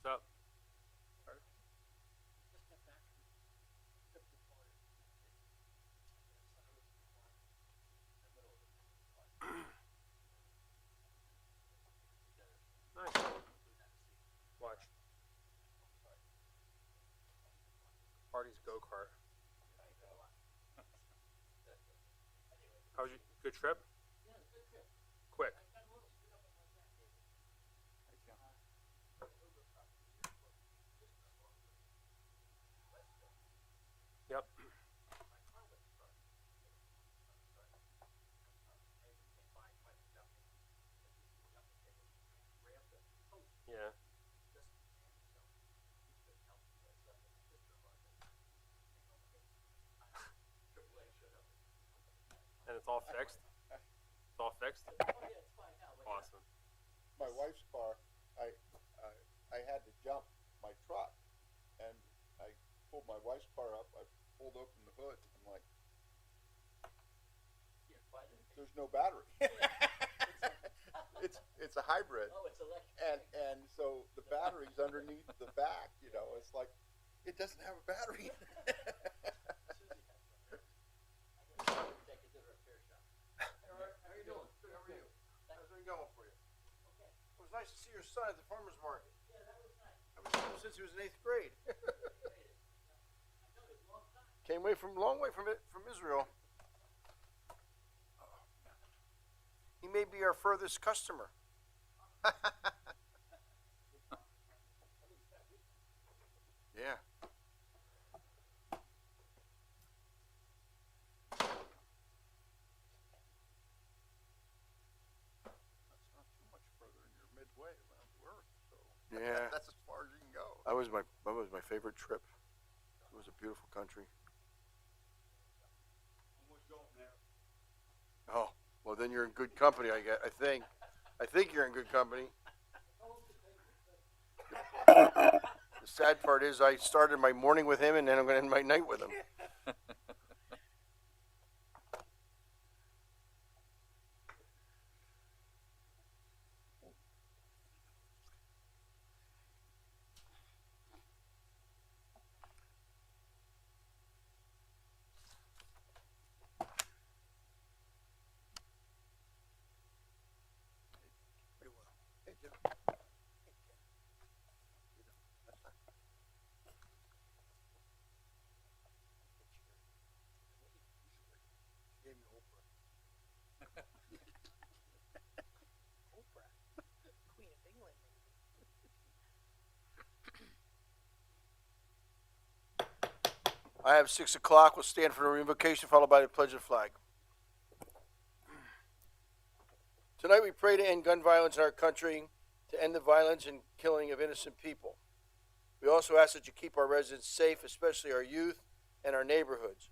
up? Nice. Watch. Party's go-kart. How was your good trip? Quick. Yep. Yeah. And it's all fixed? It's all fixed? Awesome. My wife's car, I, I had to jump my truck, and I pulled my wife's car up, I pulled open the hood, I'm like, there's no battery. It's a hybrid. Oh, it's electric. And so the battery's underneath the back, you know, it's like, it doesn't have a battery. Take it to the repair shop. How you doing? Good, how are you? How's it going for you? Okay. It was nice to see your son at the farmer's market. Yeah, that was nice. I haven't seen him since he was in 8th grade. I know, it's a long time. Came way from long way from Israel. He may be our furthest customer. Yeah. That's not too much further, and you're midway around the earth. So yeah, that's as far as you can go. That was my favorite trip. It was a beautiful country. Oh, well then you're in good company. I think you're in good company. The sad part is I started my morning with him, and then I'm going to end my night with him. Hey, Joe. Queen of England. I have 6 o'clock. We'll stand for the revocation, followed by the pledge of flag. Tonight we pray to end gun violence in our country, to end the violence and killing of innocent people. We also ask that you keep our residents safe, especially our youth and our neighborhoods.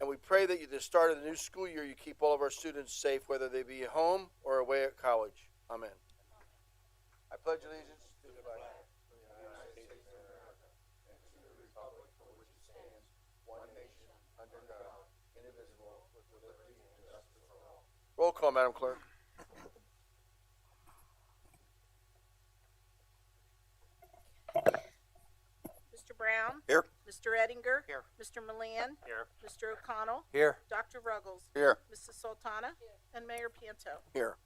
And we pray that at the start of the new school year, you keep all of our students safe, whether they be at home or away at college. Amen. I pledge allegiance to the flag of the United States of America and to the republic for which it stands, one nation, under God, indivisible, with liberty and justice for all. Roll call, Madam Clerk. Mr. Brown? Here. Mr. Ettinger? Here. Mr. Milan? Here. Mr. O'Connell? Here. Dr. Ruggles? Here. Mrs. Sultana? And Mayor Panto. Here.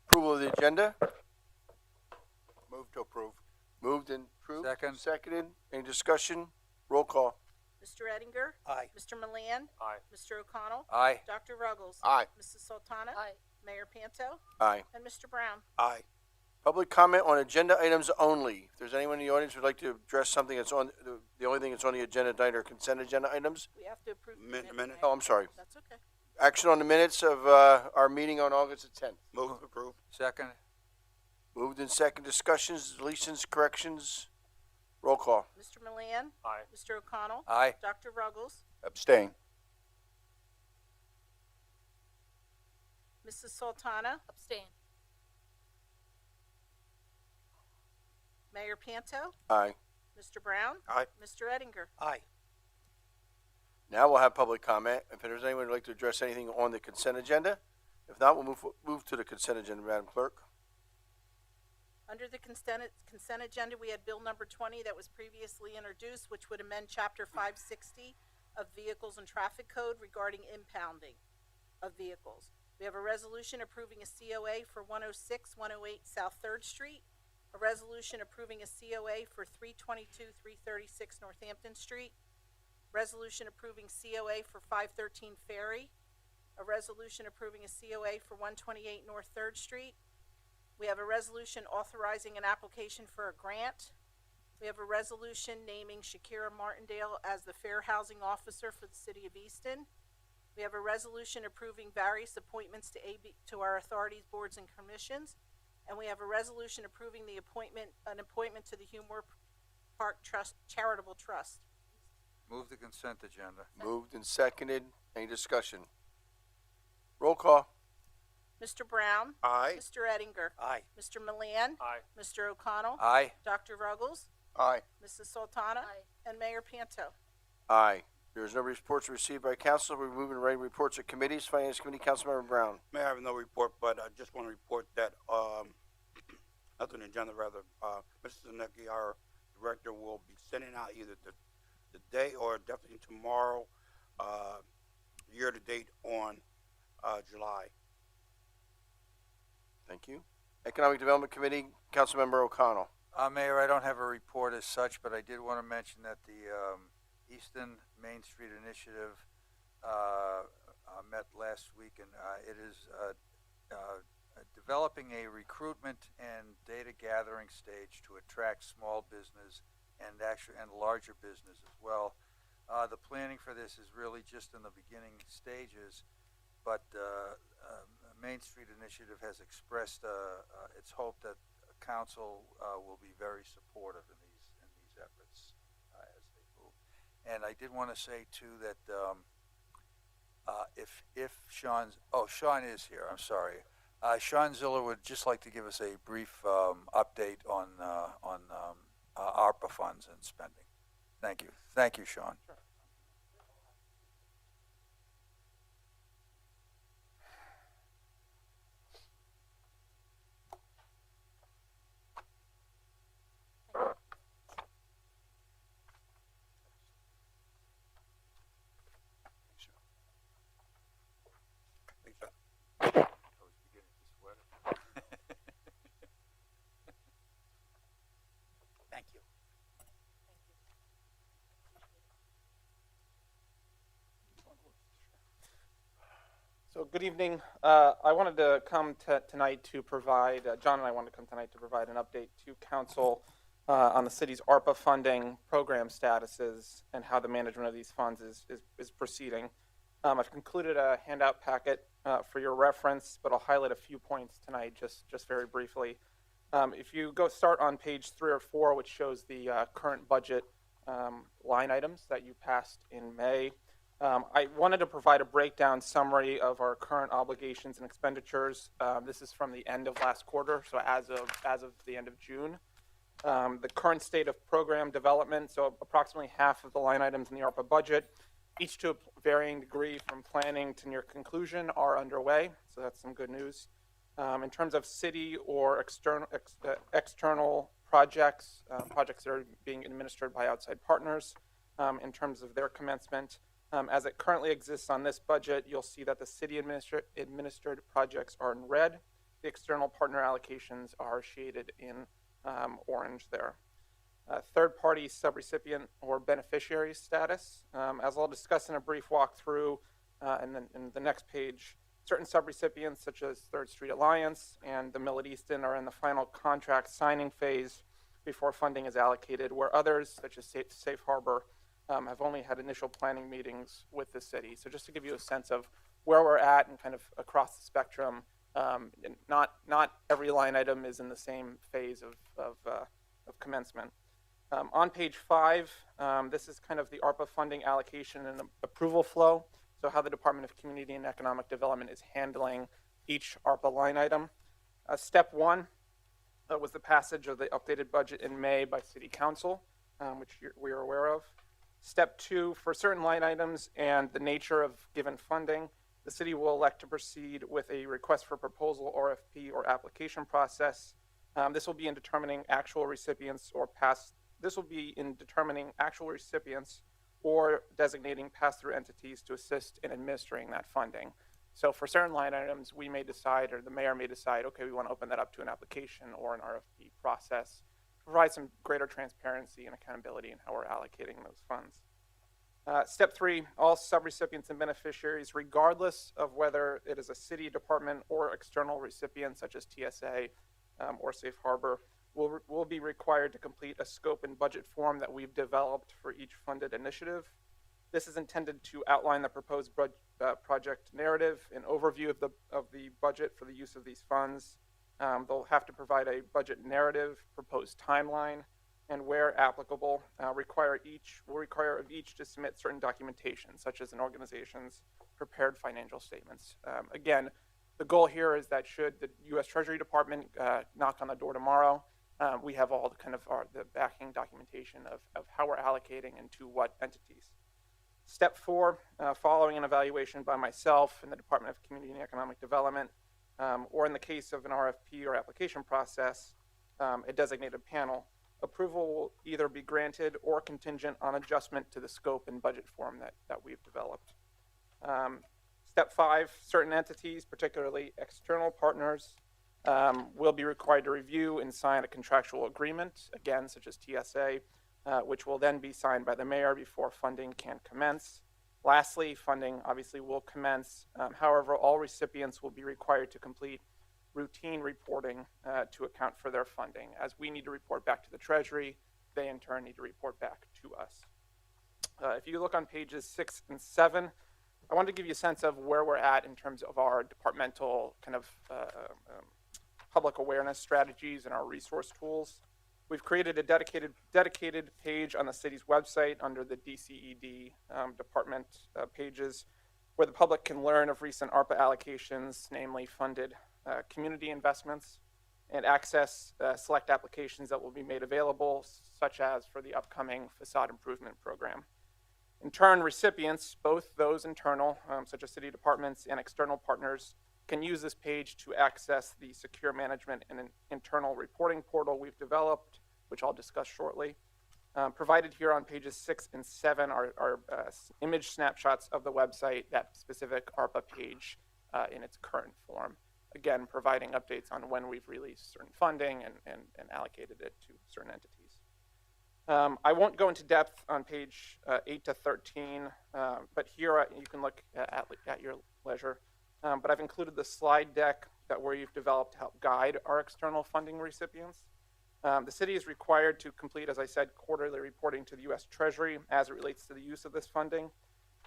Approval of the agenda. Move to approve. Moved and approved. Second. Seconded. Any discussion? Roll call. Mr. Ettinger? Aye. Mr. Milan? Aye. Mr. O'Connell? Aye. Dr. Ruggles? Aye. Mrs. Sultana? Hi. Mayor Panto? Aye. And Mr. Brown? Aye. Public comment on agenda items only. If there's anyone in the audience who'd like to address something that's on, the only thing that's on the agenda tonight are consent agenda items. We have to approve. the Minute. minutes. Oh, I'm sorry. That's okay. Action on the minutes of our meeting on August the 10th. Move to approve. Second. Moved in second. Discussions, deletions, corrections. Roll call. Mr. Milan? Aye. Mr. O'Connell? Aye. Dr. Ruggles? Abstain. Mrs. Sultana? Abstain. Mayor Panto? Aye. Mr. Brown? Aye. Mr. Ettinger? Aye. Now we'll have public comment. If there's anyone who'd like to address anything on the consent agenda, if not, we'll move to the consent agenda, Madam Clerk. Under the consent agenda, we had bill number 20 that was previously introduced, which would amend chapter 560 of Vehicles and Traffic Code regarding impounding of vehicles. We have a resolution approving a COA for 106, 108 South 3rd Street, a resolution approving a COA for 322, 336 Northampton Street, resolution approving COA for 513 Ferry, a resolution approving a COA for 128 North 3rd Street. We have a resolution authorizing an application for a grant. We have a resolution naming Shakira Martindale as the Fair Housing Officer for the City of Easton. We have a resolution approving various appointments to our authorities, boards, and commissions. And we have a resolution approving an appointment to the Humor Park Trust, Charitable Trust. Move the consent agenda. Moved and seconded. Any discussion? Roll call. Mr. Brown? Aye. Mr. Ettinger? Aye. Mr. Milan? Aye. Mr. O'Connell? Aye. Dr. Ruggles? Aye. Mrs. Sultana? And Mayor Panto. Aye. There is no reports received by council. We're moving right reports of committees. Finance Committee, Councilmember Brown. Mayor, I have no report, but I just want to report that, not on the agenda, rather, Mrs. Zanicki, our director, will be sending out either the day or definitely tomorrow, year-to-date on July. Thank you. Economic Development Committee, Councilmember O'Connell. Mayor, I don't have a report as such, but I did want to mention that the Easton Main Street Initiative met last week, and it is developing a recruitment and data gathering stage to attract small business and larger business as well. The planning for this is really just in the beginning stages, but Main Street Initiative has expressed its hope that council will be very supportive in these efforts as they move. And I did want to say too that if Sean is here, I'm sorry. Sean Ziller would just like to give us a brief update on ARPA funds and spending. Thank you. Thank you, Sean. Sure. Thank you. So good evening. I wanted to come tonight to provide, John and I wanted to come tonight to provide an update to council on the city's ARPA funding program statuses and how the management of these funds is proceeding. I've concluded a handout packet for your reference, but I'll highlight a few points tonight just very briefly. If you start on page 3 or 4, which shows the current budget line items that you passed in May, I wanted to provide a breakdown summary of our current obligations and expenditures. This is from the end of last quarter, so as of the end of June. The current state of program development, so approximately half of the line items in the ARPA budget, each to a varying degree from planning to near conclusion, are underway, so that's some good news. In terms of city or external projects, projects that are being administered by outside partners, in terms of their commencement, as it currently exists on this budget, you'll see that the city administered projects are in red. The external partner allocations are shaded in orange there. Third-party subrecipient or beneficiary status. As I'll discuss in a brief walkthrough, and then in the next page, certain subrecipients such as Third Street Alliance and the Mill at Easton are in the final contract signing phase before funding is allocated, where others, such as Safe Harbor, have only had initial planning meetings with the city. So just to give you a sense of where we're at and kind of across the spectrum, not every line item is in the same phase of commencement. On page 5, this is kind of the ARPA funding allocation and approval flow. So how the Department of Community and Economic Development is handling each ARPA line item. Step 1 was the passage of the updated budget in May by City Council, which we are aware of. Step 2, for certain line items and the nature of given funding, the city will elect to proceed with a request for proposal, RFP, or application process This will be in determining actual recipients or past. This will be in determining actual recipients or designating pass-through entities to assist in administering that funding. So for certain line items, we may decide, or the mayor may decide, okay, we want to open that up to an application or an RFP process to provide some greater transparency and accountability in how we're allocating those funds. Step 3, all subrecipients and beneficiaries, regardless of whether it is a city department or external recipient such as TSA or Safe Harbor, will be required to complete a scope and budget form that we've developed for each funded initiative. This is intended to outline the proposed project narrative, an overview of the budget for the use of these funds. They'll have to provide a budget narrative, proposed timeline, and where applicable, will require of each to submit certain documentation, such as an organization's prepared financial statements. Again, the goal here is that should the U.S. Treasury Department knock on the door tomorrow, we have all the backing documentation of how we're allocating and to what entities. Step 4, following an evaluation by myself in the Department of Community and Economic Development, or in the case of an RFP or application process, a designated panel, approval will either be granted or contingent on adjustment to the scope and budget form that we've developed. Step 5, certain entities, particularly external partners, will be required to review and sign a contractual agreement, again, such as TSA, which will then be signed by the mayor before funding can commence. Lastly, funding obviously will commence. However, all recipients will be required to complete routine reporting to account for their funding. As we need to report back to the Treasury, they in turn need to report back to us. If you look on pages 6 and 7, I wanted to give you a sense of where we're at in terms of our departmental public awareness strategies and our resource tools. We've created a dedicated page on the city's website under the DCED department pages where the public can learn of recent ARPA allocations, namely funded community investments, and access select applications that will be made available, such as for the upcoming facade improvement program. In turn, recipients, both those internal, such as city departments, and external partners, can use this page to access the secure management and an internal reporting portal we've developed, which I'll discuss shortly. Provided here on pages 6 and 7 are image snapshots of the website, that specific ARPA page in its current form. Again, providing updates on when we've released certain funding and allocated it to certain entities. I won't go into depth on page 8 to 13, but here you can look at your leisure. But I've included the slide deck that we've developed to help guide our external funding recipients. The city is required to complete, as I said, quarterly reporting to the U.S. Treasury as it relates to the use of this funding.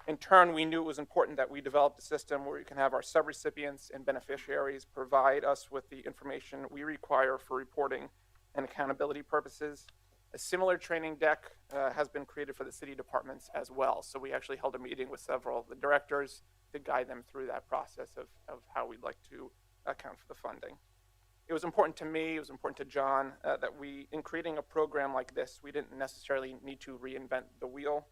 In turn, we knew it was important that we developed a system where we can have our subrecipients and beneficiaries provide us with the information we require for reporting and accountability purposes. A similar training deck has been created for the city departments as well. So we actually held a meeting with several of the directors to guide them through that process of how we'd like to account for the funding. It was important to me, it was important to John, that in creating a program like this, we didn't necessarily need to reinvent the wheel,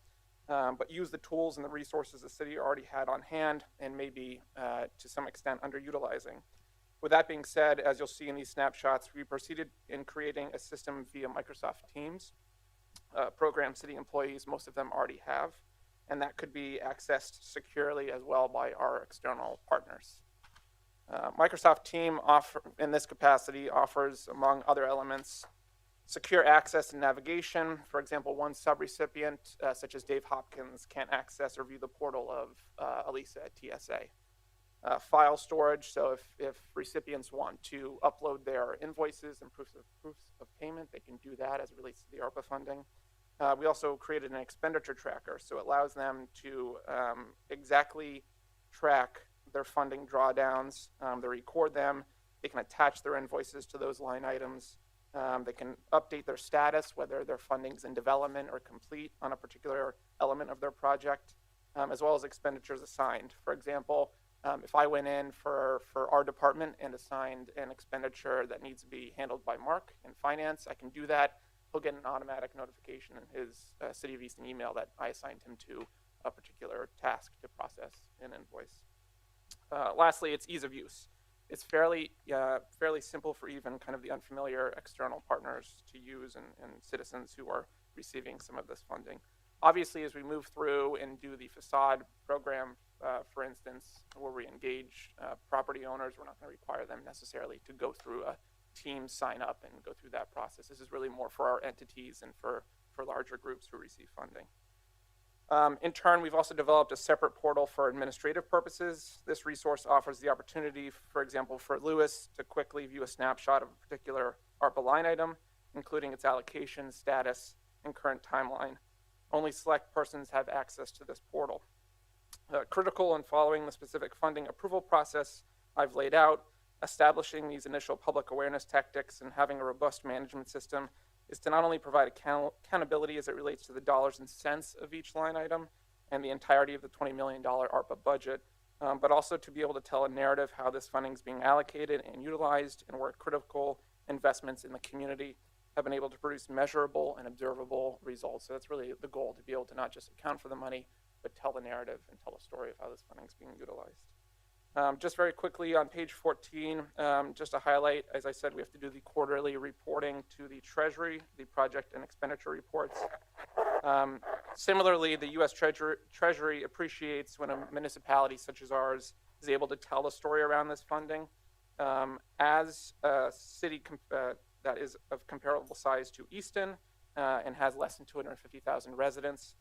but use the tools and the resources the city already had on hand and maybe to some extent underutilizing. With that being said, as you'll see in these snapshots, we proceeded in creating a system via Microsoft Teams, program city employees, most of them already have, and that could be accessed securely as well by our external partners. Microsoft Team in this capacity offers, among other elements, secure access and navigation. For example, one subrecipient, such as Dave Hopkins, can't access or view the portal of Elisa at TSA. File storage, so if recipients want to upload their invoices and proofs of payment, they can do that as it relates to the ARPA funding. We also created an expenditure tracker, so it allows them to exactly track their funding drawdowns. They record them. They can attach their invoices to those line items. They can update their status, whether their funding's in development or complete on a particular element of their project, as well as expenditures assigned. For example, if I went in for our department and assigned an expenditure that needs to be handled by Mark in finance, I can do that. He'll get an automatic notification in his City of Easton email that I assigned him to a particular task to process an invoice. Lastly, it's ease of use. It's fairly simple for even kind of the unfamiliar external partners to use and citizens who are receiving some of this funding. Obviously, as we move through and do the facade program, for instance, where we engage property owners, we're not going to require them necessarily to go through a team sign up and go through that process. This is really more for our entities and for larger groups who receive funding. In turn, we've also developed a separate portal for administrative purposes. This resource offers the opportunity, for example, for Lewis to quickly view a snapshot of a particular ARPA line item, including its allocation, status, and current timeline. Only select persons have access to this portal. Critical in following the specific funding approval process I've laid out, establishing these initial public awareness tactics and having a robust management system is to not only provide accountability as it relates to the dollars and cents of each line item and the entirety of the $20 million ARPA budget, but also to be able to tell a narrative how this funding is being allocated and utilized and where critical investments in the community have been able to produce measurable and observable results. So that's really the goal, to be able to not just account for the money, but tell the narrative and tell the story of how this funding is being utilized. Just very quickly on page 14, just to highlight, as I said, we have to do the quarterly reporting to the Treasury, the project and expenditure reports. Similarly, the U.S. Treasury appreciates when a municipality such as ours is able to tell the story around this funding. As a city that is of comparable size to Easton and has less than 250,000 residents,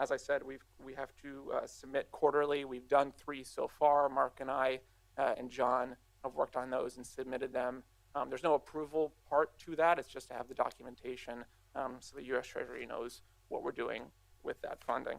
as I said, we have to submit quarterly. We've done 3 so far. Mark and I and John have worked on those and submitted them. There's no approval part to that. It's just to have the documentation so the U.S. Treasury knows what we're doing with that funding.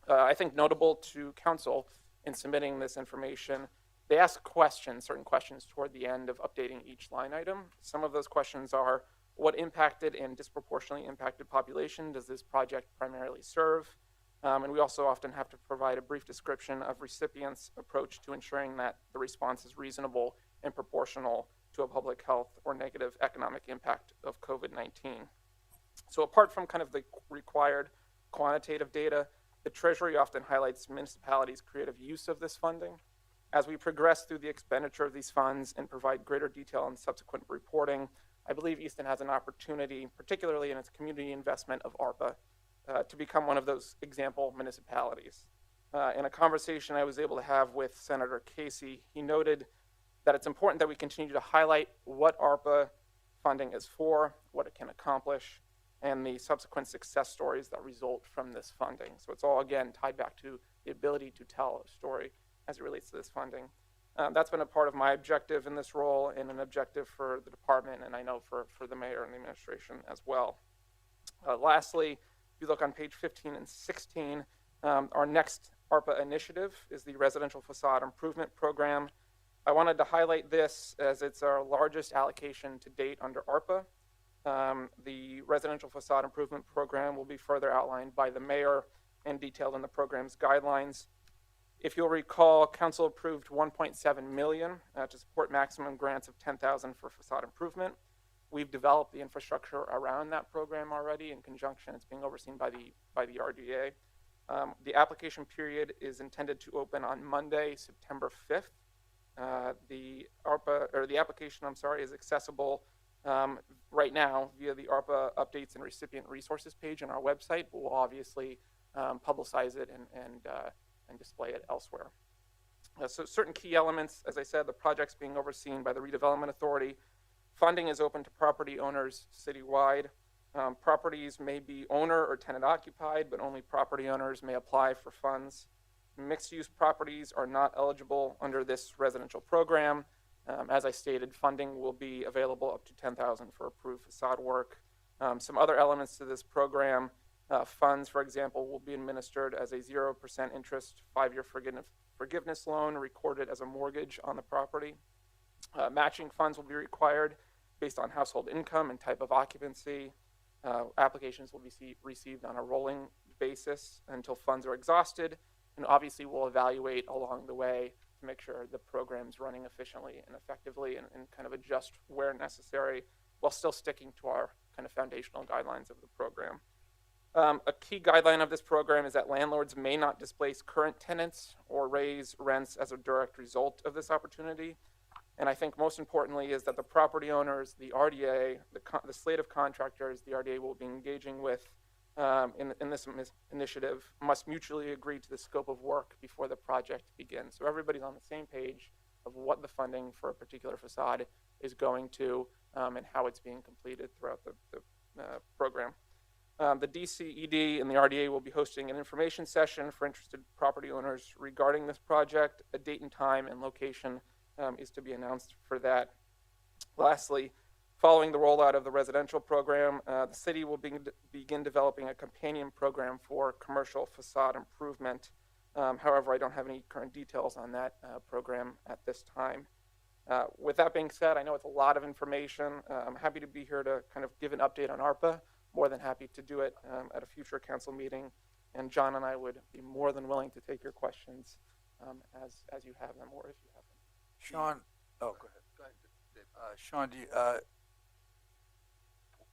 I think notable to council in submitting this information, they ask questions, certain questions toward the end of updating each line item. Some of those questions are, what impacted and disproportionately impacted population does this project primarily serve? And we also often have to provide a brief description of recipients' approach to ensuring that the response is reasonable and proportional to a public health or negative economic impact of COVID-19. So apart from kind of the required quantitative data, the Treasury often highlights municipalities' creative use of this funding. As we progress through the expenditure of these funds and provide greater detail in subsequent reporting, I believe Easton has an opportunity, particularly in its community investment of ARPA, to become one of those example municipalities. In a conversation I was able to have with Senator Casey, he noted that it's important that we continue to highlight what ARPA funding is for, what it can accomplish, and the subsequent success stories that result from this funding. So it's all, again, tied back to the ability to tell a story as it relates to this funding. That's been a part of my objective in this role and an objective for the department, and I know for the mayor and the administration as well. Lastly, if you look on page 15 and 16, our next ARPA initiative is the Residential Facade Improvement Program. I wanted to highlight this as it's our largest allocation to date under ARPA. The Residential Facade Improvement Program will be further outlined by the mayor and detailed in the program's guidelines. If you'll recall, council approved $1.7 million to support maximum grants of $10,000 for facade improvement. We've developed the infrastructure around that program already in conjunction. It's being overseen by the RDA. The application period is intended to open on Monday, September 5th. The application, is accessible right now via the ARPA updates and recipient resources page on our website, but we'll obviously publicize it and display it elsewhere. So certain key elements, as I said, the project's being overseen by the Redevelopment Authority. Funding is open to property owners citywide. Properties may be owner or tenant occupied, but only property owners may apply for funds. Mixed-use properties are not eligible under this residential program. As I stated, funding will be available up to $10,000 for approved facade work. Some other elements to this program, funds, for example, will be administered as a 0% interest 5-year forgiveness loan recorded as a mortgage on the property. Matching funds will be required based on household income and type of occupancy. Applications will be received on a rolling basis until funds are exhausted, and obviously we'll evaluate along the way to make sure the program's running efficiently and effectively and kind of adjust where necessary while still sticking to our kind of foundational guidelines of the program. A key guideline of this program is that landlords may not displace current tenants or raise rents as a direct result of this opportunity. And I think most importantly is that the property owners, the RDA, the slate of contractors the RDA will be engaging with in this initiative must mutually agree to the scope of work before the project begins. So everybody's on the same page of what the funding for a particular facade is going to and how it's being completed throughout the program. The DCED and the RDA will be hosting an information session for interested property owners regarding this project. A date and time and location is to be announced for that. Lastly, following the rollout of the residential program, the city will begin developing a companion program for commercial facade improvement. However, I don't have any current details on that program at this time. With that being said, I know it's a lot of information. I'm happy to be here to kind of give an update on ARPA. More than happy to do it at a future council meeting. And John and I would be more than willing to take your questions as you have them or if you have them. Sean, oh, go ahead. Go ahead, Dave. Sean,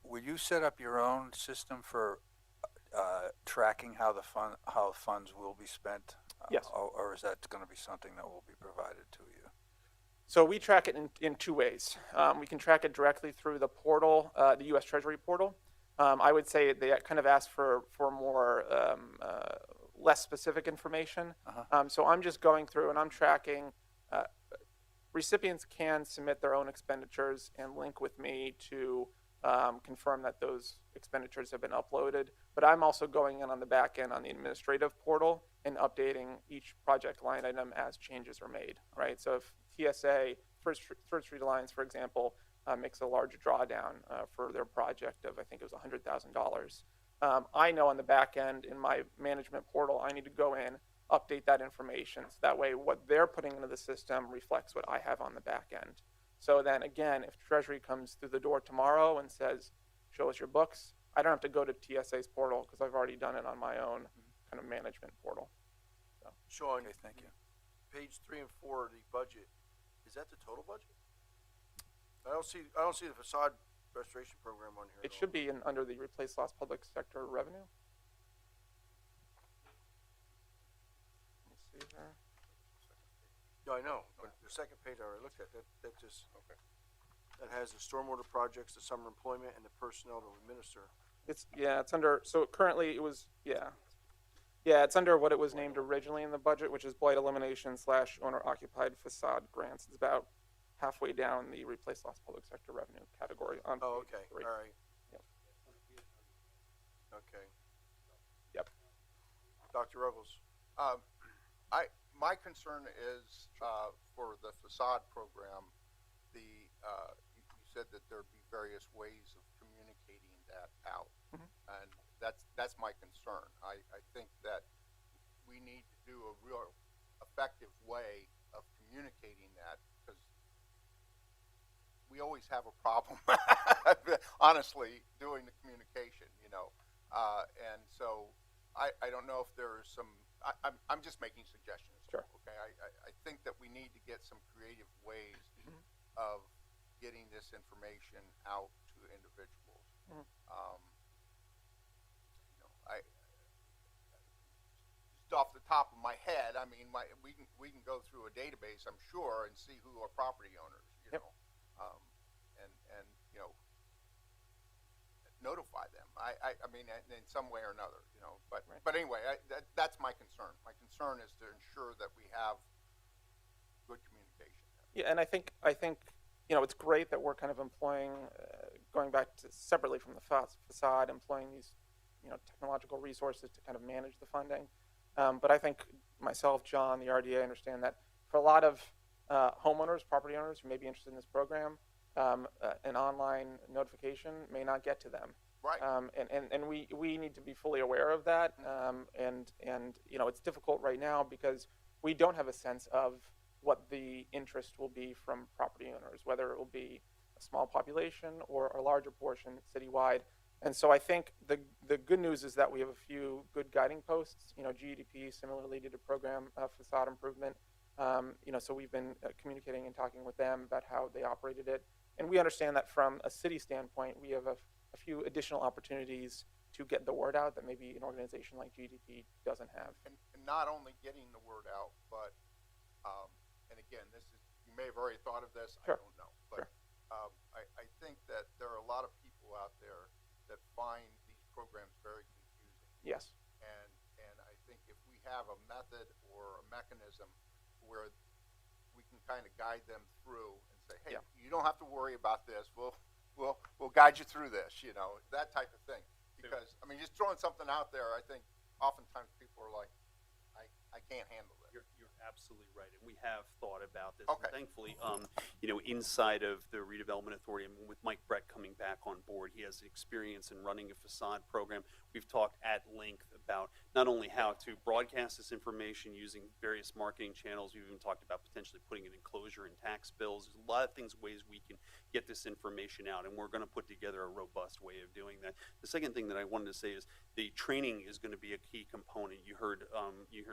will you set up your own system for tracking how funds will be spent? Yes. Or is that going to be something that will be provided to you? So we track it in two ways. We can track it directly through the portal, the U.S. Treasury portal. I would say they kind of ask for more less specific information. So I'm just going through and I'm tracking. Recipients can submit their own expenditures and link with me to confirm that those expenditures have been uploaded. But I'm also going in on the back end on the administrative portal and updating each project line item as changes are made, right? So if TSA, First Street Alliance, for example, makes a large drawdown for their project of, I think it was $100,000. I know on the back end in my management portal, I need to go in, update that information. So that way what they're putting into the system reflects what I have on the back end. So then again, if Treasury comes through the door tomorrow and says, show us your books, I don't have to go to TSA's portal because I've already done it on my own kind of management portal. So. Sean, Okay, thank you. Page 3 and 4 of the budget, is that the total budget? I don't see the facade restoration program on here. It should be under the replace lost public sector revenue. Let me see here. Yeah, I know, but the second page I already looked at, that just, okay. That has the stormwater projects, the summer employment, and the personnel to administer. It's under, so currently it was, it's under what it was named originally in the budget, which is blight elimination / owner occupied facade grants. It's about halfway down the replace lost public sector revenue category on Oh, page okay, 3. all right. Yep. Okay. Yep. Dr. Ruggles. My concern is for the facade program. You said that there'd be various ways of communicating that out, and that's my concern. I think that we need to do a real effective way of communicating that because we always have a problem, honestly, doing the communication, and so I don't know if there's some. I'm just making suggestions. Sure. Okay. I think that we need to get some creative ways of getting this information out to individuals. Just off the top of my head, I mean, we can go through a database, I'm sure, and see who are property owners. You know, and notify them. I mean, in some way or another, But Right. but anyway, that's my concern. My concern is to ensure that we have good communication. Yeah, and I think it's great that we're kind of employing, going back to separately from the facade, employing these technological resources to kind of manage the funding. But I think myself, John, the RDA, understand that for a lot of homeowners, property owners who may be interested in this program, an online notification may not get to them. Right. And we need to be fully aware of that. And it's difficult right now because we don't have a sense of what the interest will be from property owners, whether it will be a small population or a larger portion citywide. And so I think the good news is that we have a few good guiding posts. GEDP similarly did a program, facade improvement. So we've been communicating and talking with them about how they operated it. And we understand that from a city standpoint, we have a few additional opportunities to get the word out that maybe an organization like GDP doesn't have. And not only getting the word out, but and again, this is you may have already thought of this, Sure. I don't know. But I think that there are a lot of people out there that find these programs very confusing. Yes. And I think if we have a method or a mechanism where we can kind of guide them through and say, hey, Yeah. you don't have to worry about this. We'll guide you through this, that type of thing. Because, I mean, just throwing something out there, I think oftentimes people are like, I can't handle it. You're absolutely right, and we have thought about this. Okay. And thankfully, inside of the redevelopment authority, and with Mike Brett coming back on board, he has experience in running a facade program. We've talked at length about not only how to broadcast this information using various marketing channels. We've even talked about potentially putting an enclosure in tax bills. There's a lot of ways we can get this information out, and we're going to put together a robust way of doing that. The second thing that I wanted to say is the training is going to be a key component. You heard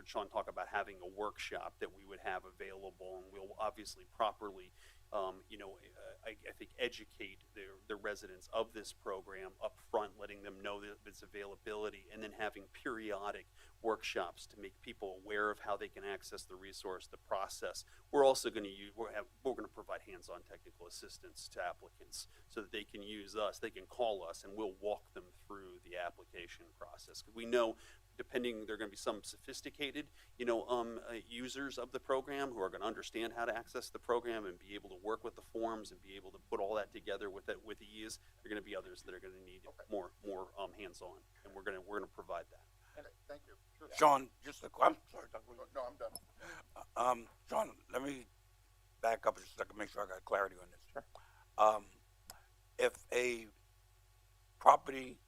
Sean talk about having a workshop that we would have available, and we'll obviously properly, I think educate the residents of this program up front, letting them know that its availability, and then having periodic workshops to make people aware of how they can access the resource, the process. We're also going to we're going to provide hands-on technical assistance to applicants so that they can use us, they can call us, and we'll walk them through the application process. We know, depending, there are going to be some sophisticated, users of the program who are going to understand how to access the program and be able to work with the forms and be able to put all that together with ease. There are going to be others that are going to need more hands-on, and we're going to provide that. Okay, thank you. Sure. Sean, I'm sorry, Dr. No, I'm done. Sean, let me back up just so I can make sure I got clarity on this. Sure. If a property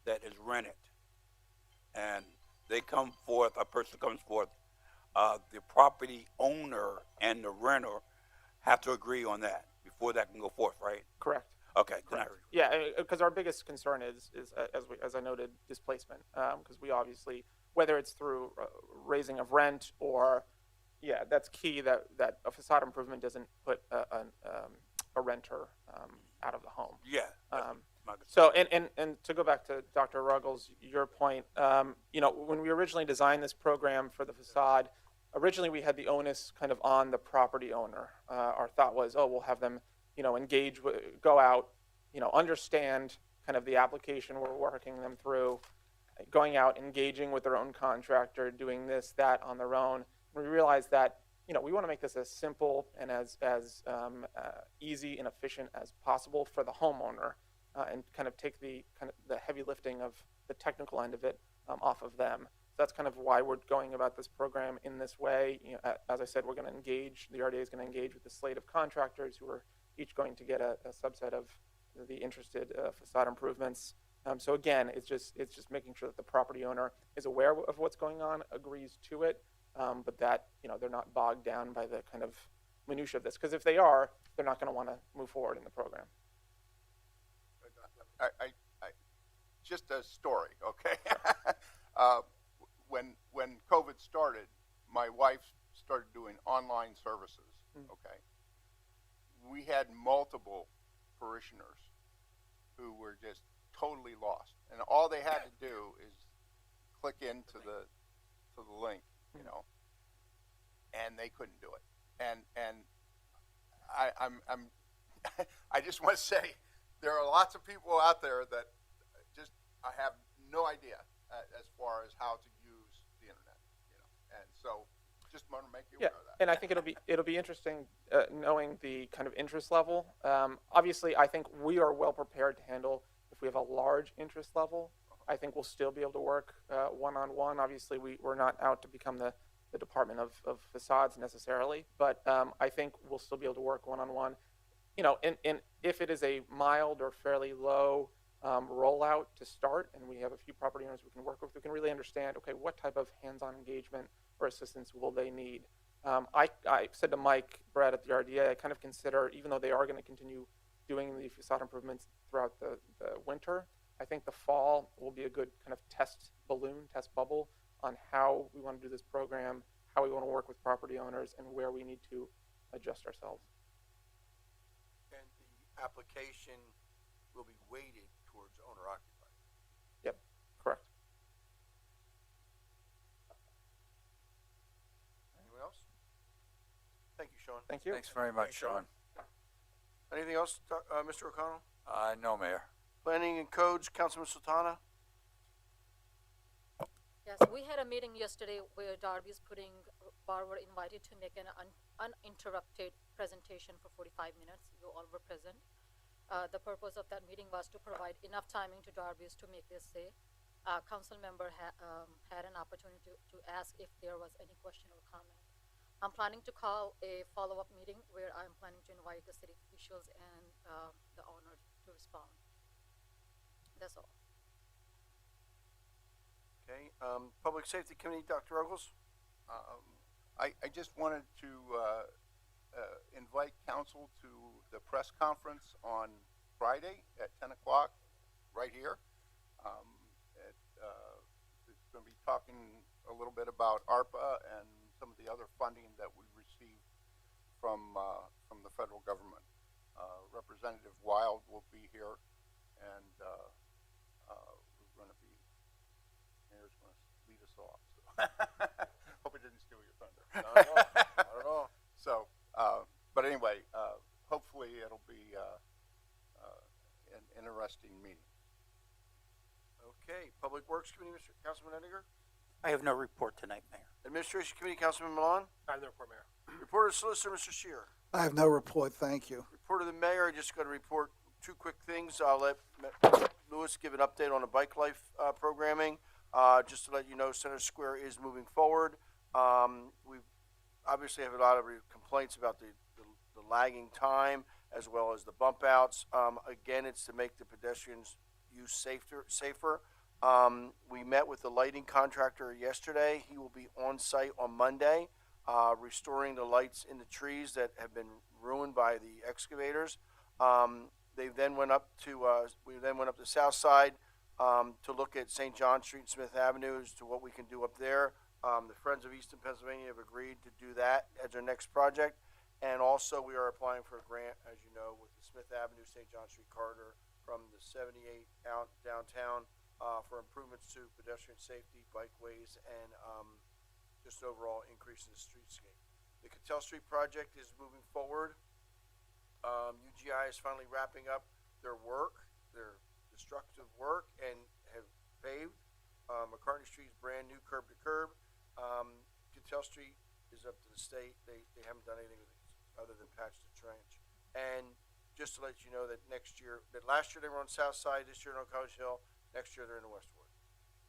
that is rented and a person comes forth, the property owner and the renter have to agree on that before that can go forth, right? Correct. Okay. Correct. Yeah, because our biggest concern is as I noted, displacement. Because we obviously, whether it's through raising of rent or, that's key that a facade improvement doesn't put a renter out of the home. Yeah. So, and to go back to Dr. Ruggles, your point, when we originally designed this program for the facade, originally we had the onus kind of on the property owner. Our thought was, we'll have them, engage, go out, understand kind of the application we're working them through, going out, engaging with their own contractor, doing this, that on their own. We realized that, we want to make this as simple and as easy and efficient as possible for the homeowner. And kind of take the heavy lifting of the technical end of it off of them. So that's kind of why we're going about this program in this way. As I said, we're going to engage. The RDA is going to engage with the slate of contractors who are each going to get a subset of the interested facade improvements. So again, it's just making sure that the property owner is aware of what's going on, agrees to it, but that they're not bogged down by the kind of minutia of this. Because if they are, they're not going to want to move forward in the program. I just a story, okay? When COVID started, my wife started doing online services, okay? We had multiple parishioners who were just totally lost, and all they had to do is click into the link, and they couldn't do it. And I'm I just want to say, there are lots of people out there that I have no idea as far as how to use the internet, and so just want to make you aware of that. And I think it'll be interesting knowing the kind of interest level. Obviously, I think we are well prepared to handle if we have a large interest level. I think we'll still be able to work one-on-one. Obviously, we're not out to become the department of facades necessarily, but I think we'll still be able to work one-on-one. And if it is a mild or fairly low rollout to start, and we have a few property owners we can work with, we can really understand, okay, what type of hands-on engagement or assistance will they need? I said to Mike Brett at the RDA, I kind of consider, even though they are going to continue doing the facade improvements throughout the winter, I think the fall will be a good kind of test bubble on how we want to do this program, how we want to work with property owners, and where we need to adjust ourselves. And the application will be weighted towards owner-occupied. Yep, correct. Anyone else? Thank you, Sean. Sean. Thank you. Thanks very much, Sean. Anything else, Mr. O'Connell? No, Mayor. Planning and Codes, Councilman Sultana? Yes, we had a meeting yesterday where Darby's were invited to make an uninterrupted presentation for 45 minutes. You all were present. The purpose of that meeting was to provide enough timing to Darby's to make their say. Council member had an opportunity to ask if there was any question or comment. I'm planning to call a follow-up meeting where I'm planning to invite the city officials and the owner to respond. That's all. Okay, Public Safety Committee, Dr. Ruggles? I just wanted to invite council to the press conference on Friday at 10 o'clock, right here. It's going to be talking a little bit about ARPA and some of the other funding that we received from the federal government. Representative Wild will be here, and we're going to be, Mayor's going to lead us off. So. Hope it didn't steal your thunder. Not at all, not at all. So, but anyway, hopefully it'll be an interesting meeting. Okay, Public Works Committee, Mr. Councilman Ettinger? I have no report tonight, Mayor. Administration Committee, Councilman Milan? I have no report, Mayor. Report of Solicitor, Mr. Shear? I have no report, thank you. Report of the Mayor, I just got to report two quick things. I'll let Lewis give an update on the Bike Life programming. Just to let you know, Center Square is moving forward. We obviously have a lot of complaints about the lagging time as well as the bump outs. Again, it's to make the pedestrians use safer. We met with the lighting contractor yesterday. He will be on site on Monday, restoring the lights in the trees that have been ruined by the excavators. They then went up to we then went up the south side to look at St. John Street and Smith Avenue as to what we can do up there. The Friends of Easton, Pennsylvania have agreed to do that as our next project. And also we are applying for a grant, as you know, with the Smith Avenue, St. John Street corridor from the 78 out downtown for improvements to pedestrian safety, bikeways, and just overall increase in the streetscape. The Cattell Street project is moving forward. UGI is finally wrapping up their work, their destructive work, and have paved. McCartney Street is brand new curb to curb. Cattell Street is up to the state. They haven't done anything with it other than patch the trench. And just to let you know that last year they were on South Side, this year they're on College Hill, next year they're in the Westwood.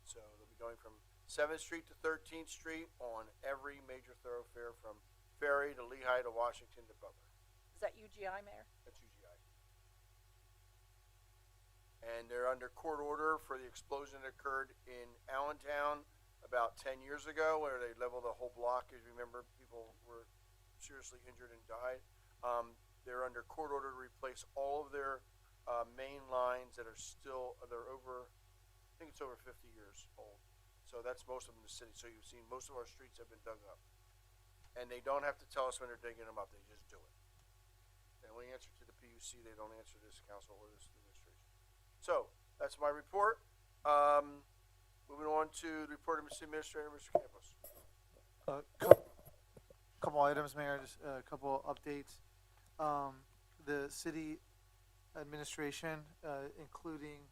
So they'll be going from 7th Street to 13th Street on every major thoroughfare from Ferry to Lehigh to Washington to Butler. Is that UGI, Mayor? That's UGI. And they're under court order for the explosion that occurred in Allentown about 10 years ago, where they leveled the whole block. As you remember, people were seriously injured and died. They're under court order to replace all of their main lines that are they're over, I think it's over 50 years old. So that's most of them in the city. So you've seen most of our streets have been dug up. And they don't have to tell us when they're digging them up, they just do it. They only answer to the PUC, they don't answer this council or this administration. So, that's my report. Moving on to the report of Mr. Administrator, Mr. Campos. Couple items, Mayor, just a couple updates. The city administration, including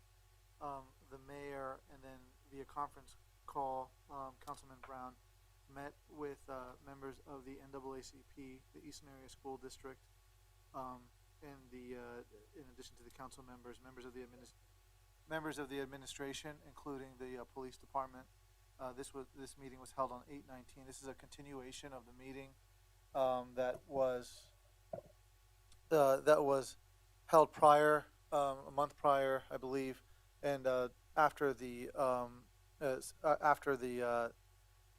the mayor, and then via conference call, Councilman Brown met with members of the NAACP, the Easton Area School District, and in addition to the council members, members of the administration, including the police department. This meeting was held on 8/19. This is a continuation of the meeting that was held prior, a month prior, I believe, and after the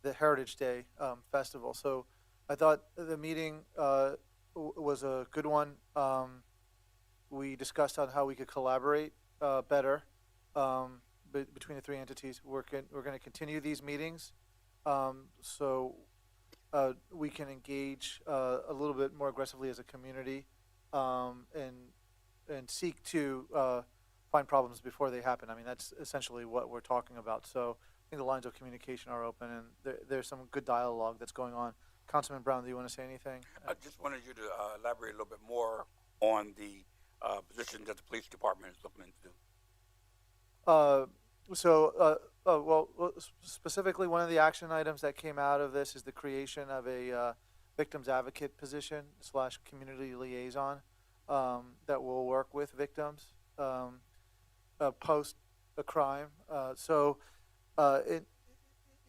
Heritage Day festival. So I thought the meeting was a good one. We discussed on how we could collaborate better between the three entities. We're going to continue these meetings so we can engage a little bit more aggressively as a community and seek to find problems before they happen. I mean, that's essentially what we're talking about. So I think the lines of communication are open, and there's some good dialogue that's going on. Councilman Brown, do you want to say anything? I just wanted you to elaborate a little bit more on the position that the police department is looking into. Specifically, one of the action items that came out of this is the creation of a victims advocate position / community liaison that will work with victims post a crime.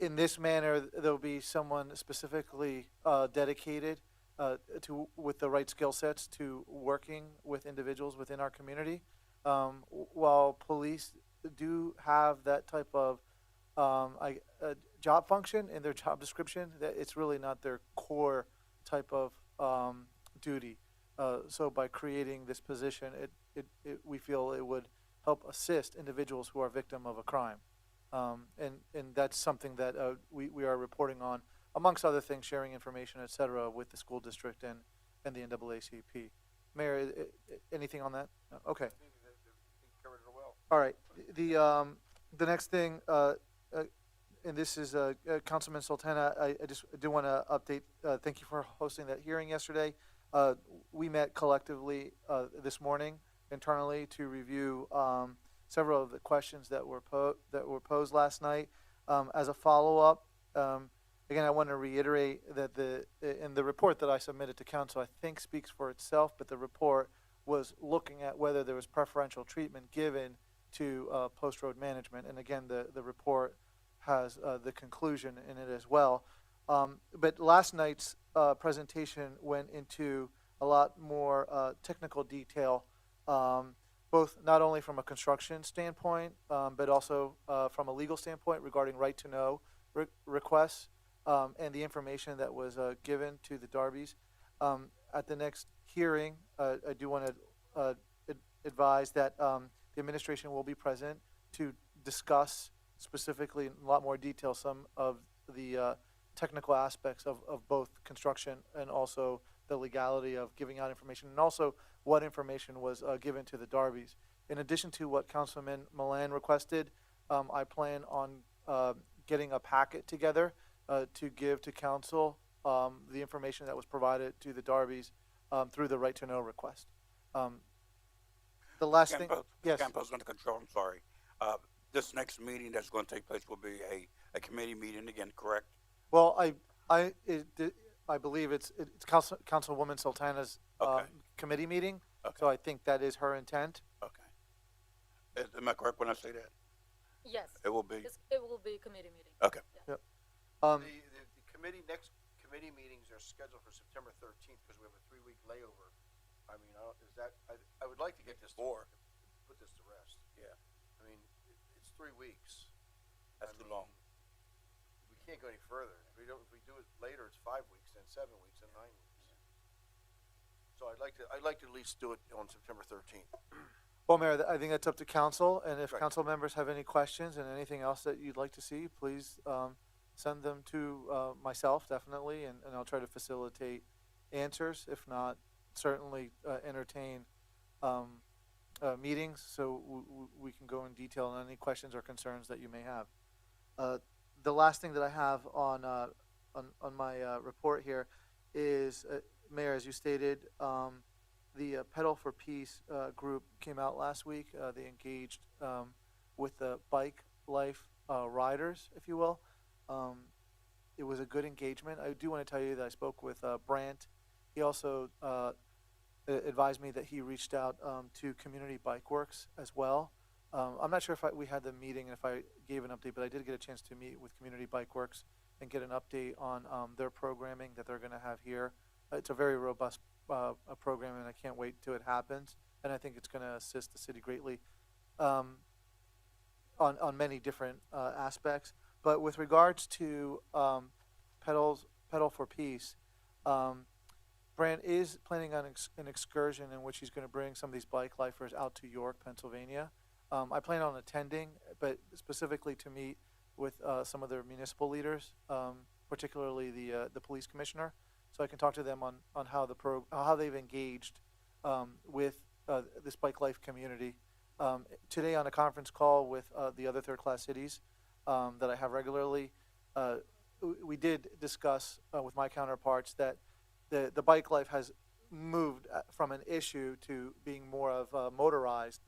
In this manner, there'll be someone specifically dedicated with the right skill sets to working with individuals within our community. While police do have that type of job function in their job description, that it's really not their core type of duty. So by creating this position, we feel it would help assist individuals who are victim of a crime. And that's something that we are reporting on, amongst other things, sharing information, et cetera, with the school district and the NAACP. Mayor, anything on that? No? Okay. I think that you covered it well. All right. The next thing, and this is Councilman Sultana. I just do want to update. Thank you for hosting that hearing yesterday. We met collectively this morning internally to review several of the questions that were posed last night. As a follow-up, again, I want to reiterate that in the report that I submitted to council, I think speaks for itself, but the report was looking at whether there was preferential treatment given to post road management. And again, the report has the conclusion in it as well. But last night's presentation went into a lot more technical detail, both not only from a construction standpoint, but also from a legal standpoint regarding right to know requests and the information that was given to the Darbys. At the next hearing, I do want to advise that the administration will be present to discuss specifically in a lot more detail some of the technical aspects of both construction and also the legality of giving out information, and also what information was given to the Darbys. In addition to what Councilman Milan requested, I plan on getting a packet together to give to council the information that was provided to the Darbys through the right to know request. The last thing, yes. Campos under control, I'm sorry. This next meeting that's going to take place will be a committee meeting again, correct? Well, I believe it's Councilwoman Sultana's committee meeting, so I think that is her intent. Okay. Am I correct when I say that? Yes. It will be? It will be a committee meeting. Okay. Yeah. Yep. The next committee meetings are scheduled for September 13th because we have a 3-week layover. I mean, I would like to get this put this to rest. Yeah. I mean, it's 3 weeks. That's too long. We can't go any further. If we do it later, it's 5 weeks, then 7 weeks, then 9 weeks. So I'd like to at least do it on September 13th. Well, Mayor, I think that's up to council, and if Right. council members have any questions and anything else that you'd like to see, please send them to myself, definitely, and I'll try to facilitate answers. If not, certainly entertain meetings so we can go in detail on any questions or concerns that you may have. The last thing that I have on my report here is, Mayor, as you stated, the Pedal for Peace group came out last week. They engaged with the bike life riders, if you will. It was a good engagement. I do want to tell you that I spoke with Brandt. He also advised me that he reached out to Community Bike Works as well. I'm not sure if we had the meeting and if I gave an update, but I did get a chance to meet with Community Bike Works and get an update on their programming that they're going to have here. It's a very robust program, and I can't wait till it happens. And I think it's going to assist the city greatly on many different aspects. But with regards to Pedal for Peace, Brant is planning on an excursion in which he's going to bring some of these bike lifers out to York, Pennsylvania. I plan on attending, but specifically to meet with some of their municipal leaders, particularly the police commissioner, so I can talk to them on how they've engaged with this bike life community. Today on a conference call with the other third-class cities that I have regularly, we did discuss with my counterparts that the bike life has moved from an issue to being more of motorized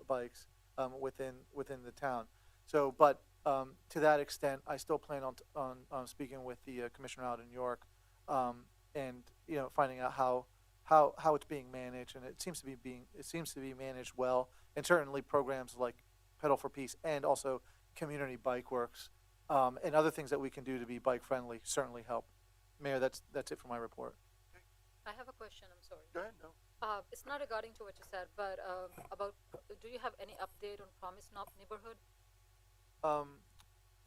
bikes within the town. So, but to that extent, I still plan on speaking with the commissioner out in New York, and finding out how it's being managed, and it seems to be managed well, and certainly programs like Pedal for Peace and also Community Bike Works, and other things that we can do to be bike friendly certainly help. Mayor, that's it for my report. I have a question, I'm sorry. Go ahead, no. It's not regarding to what you said, but about, do you have any update on Promise neighborhood?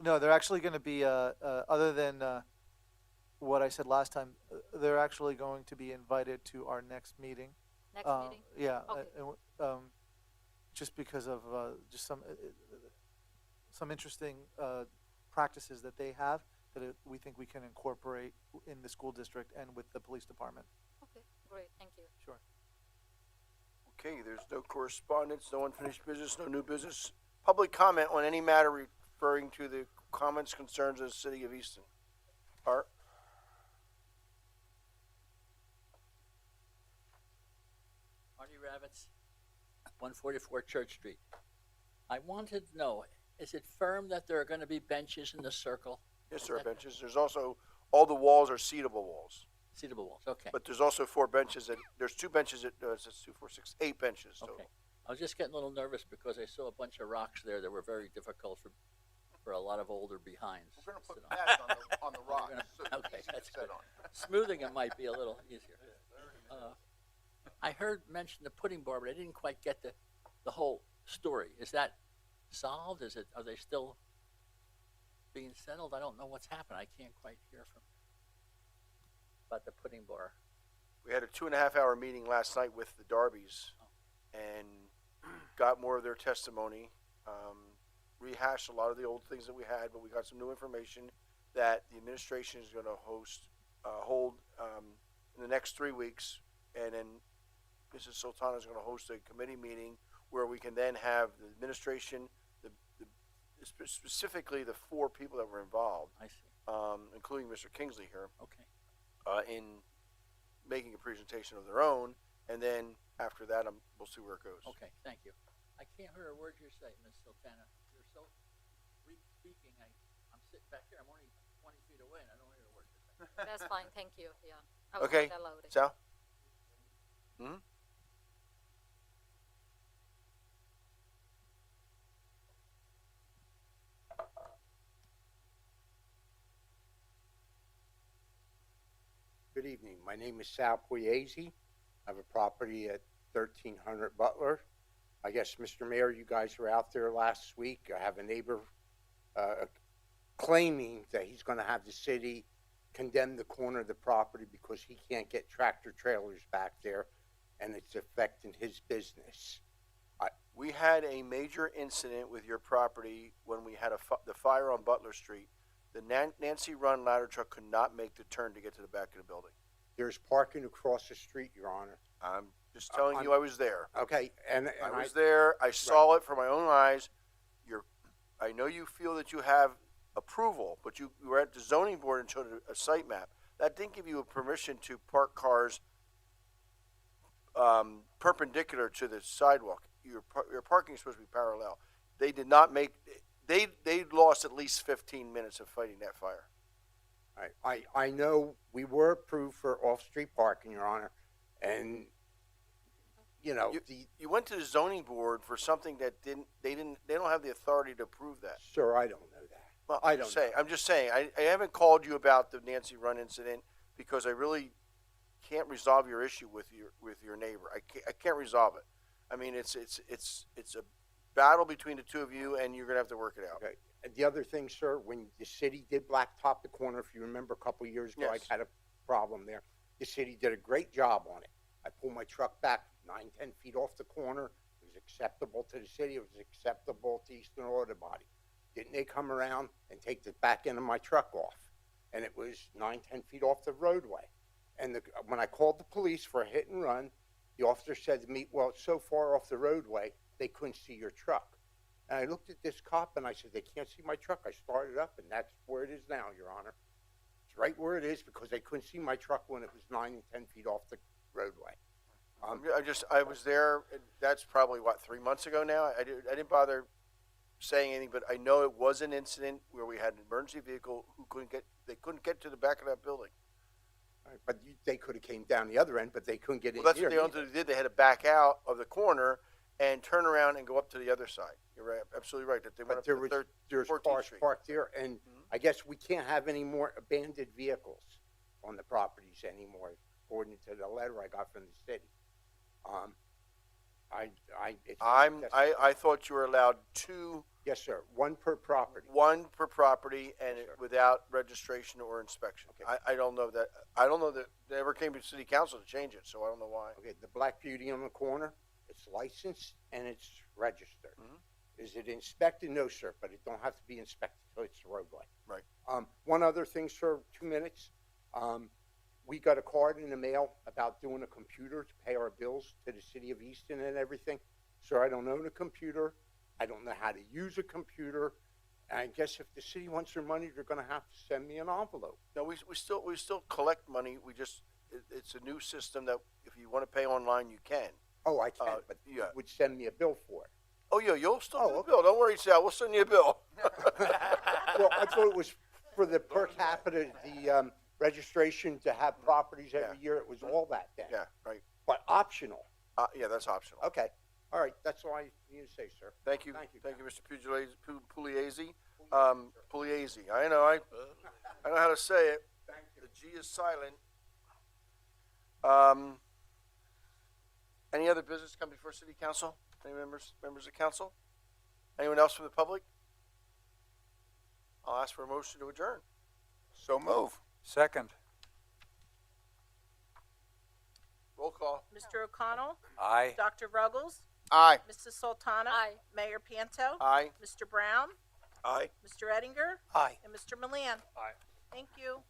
No, they're actually going to be, other than what I said last time, they're actually going to be invited to our next meeting. Next meeting? Yeah, Okay. just because of just some interesting practices that they have that we think we can incorporate in the school district and with the police department. Okay, great, thank you. Sure. Okay, there's no correspondence, no unfinished business, no new business. Public comment on any matter referring to the comments, concerns of the city of Easton. Art? Marty Ravitz, 144 Church Street. I wanted to know, is it firm that there are going to be benches in the circle? Yes, there are benches. There's also, all the walls are seatable walls. Seatable walls, okay. But there's also 4 benches there's 2 benches it's 2, 4, 6, 8 benches total. Okay. I was just getting a little nervous because I saw a bunch of rocks there that were very difficult for a lot of older behinds. We're gonna to put sit on. pads on the rock. Okay, that's good. Smoothing it might be a little easier. I heard mention the pudding bar, but I didn't quite get the whole story. Is that solved? Are they still being settled? I don't know what's happened. I can't quite hear from about the pudding bar. We had a 2.5-hour meeting last night with the Darbys and got more of their testimony, rehashed a lot of the old things that we had, but we got some new information that the administration is going to hold in the next 3 weeks, and then Mrs. Sultana is going to host a committee meeting where we can then have the administration, specifically the 4 people that were involved, I see. including Mr. Kingsley here, Okay. in making a presentation of their own, and then after that, we'll see where it goes. Okay, thank you. I can't hear a word you're saying, Ms. Sultana. You're so weak speaking. I'm sitting back here. I'm only 20 feet away, and I don't hear a word you're saying. That's fine, thank you, yeah. I was Okay, not allowed it. Sal? Hmm? Good evening. My name is Sal Pugliese. I have a property at 1300 Butler. I guess, Mr. Mayor, you guys were out there last week. I have a neighbor claiming that he's going to have the city condemn the corner of the property because he can't get tractor trailers back there, and it's affecting his business. We had a major incident with your property when we had the fire on Butler Street. The Nancy Run ladder truck could not make the turn to get to the back of the building. There's parking across the street, Your Honor. I'm just telling you I was there. Okay, and I was there. I saw it from my own eyes. I know you feel that you have approval, but you were at the zoning board and showed a site map. That didn't give you a permission to park cars perpendicular to the sidewalk. Your parking is supposed to be parallel. They did not make. They lost at least 15 minutes of fighting that fire. I know we were approved for off-street parking, Your Honor, and you went to the zoning board for something that they don't have the authority to approve that. Sir, I don't know that. Well, I don't know. I'm just saying. I haven't called you about the Nancy Run incident because I really can't resolve your issue with your neighbor. I can't resolve it. I mean, it's a battle between the two of you, and you're gonna have to work it out. Okay. And the other thing, sir, when the city did blacktop the corner, if you remember a couple of years ago, Yes. I had a problem there. The city did a great job on it. I pulled my truck back 9-10 feet off the corner. It was acceptable to the city. It was acceptable to Eastern Auto Body. Didn't they come around and take the back end of my truck off? And it was 9-10 feet off the roadway. And when I called the police for a hit and run, the officer said to me, well, it's so far off the roadway, they couldn't see your truck. And I looked at this cop and I said, they can't see my truck. I started up and that's where it is now, Your Honor. It's right where it is because they couldn't see my truck when it was 9 and 10 feet off the roadway. I was there, and that's probably, what, 3 months ago now? I didn't bother saying anything, but I know it was an incident where we had an emergency vehicle who they couldn't get to the back of that building. Right, but they could have came down the other end, but they couldn't get Well, in that's here. what they ultimately did. They had to back out of the corner and turn around and go up to the other side. You're right, absolutely right, that they went But up there to was, there's 14th cars Street. parked there, and I guess we can't have any more abandoned vehicles on the properties anymore, according to the letter I got from the city. I thought you were allowed two, Yes, sir, one per property. one per property and Yes, sir. without registration or inspection. Okay. I don't know that they ever came to city council to change it, so I don't know why. Okay, the Black Beauty on the corner, it's licensed and it's registered. Mhm. Is it inspected? No, sir, but it don't have to be inspected till it's a roadway. Right. One other thing, sir, 2 minutes. We got a card in the mail about doing a computer to pay our bills to the city of Easton and everything. Sir, I don't own a computer. I don't know how to use a computer. And I guess if the city wants their money, they're gonna have to send me an envelope. No, we still collect money. It's a new system that if you want to pay online, you can. Oh, I can, but yeah. you would send me a bill for it. Oh, yeah, you'll still Oh, get a okay. bill. Don't worry, Sal. We'll send you a bill. Well, I thought it was for the per capita, the registration to have properties every year. It was all that then. Yeah, right. But optional. Yeah, that's optional. Okay. All right. That's all I need to say, sir. Thank you. Thank you, Mr. Pugliese. Pugliese. I know. I know how to say it. Thank you. The G is silent. Any other business come before city council? Any members of council? Anyone else from the public? I'll ask for a motion to adjourn. So move. Second. Roll call. Mr. O'Connell? Aye. Dr. Ruggles? Aye. Mrs. Sultana? Aye. Mayor Panto? Aye. Mr. Brown? Aye. Mr. Ettinger? Aye. And Mr. Milan? Aye. Thank you.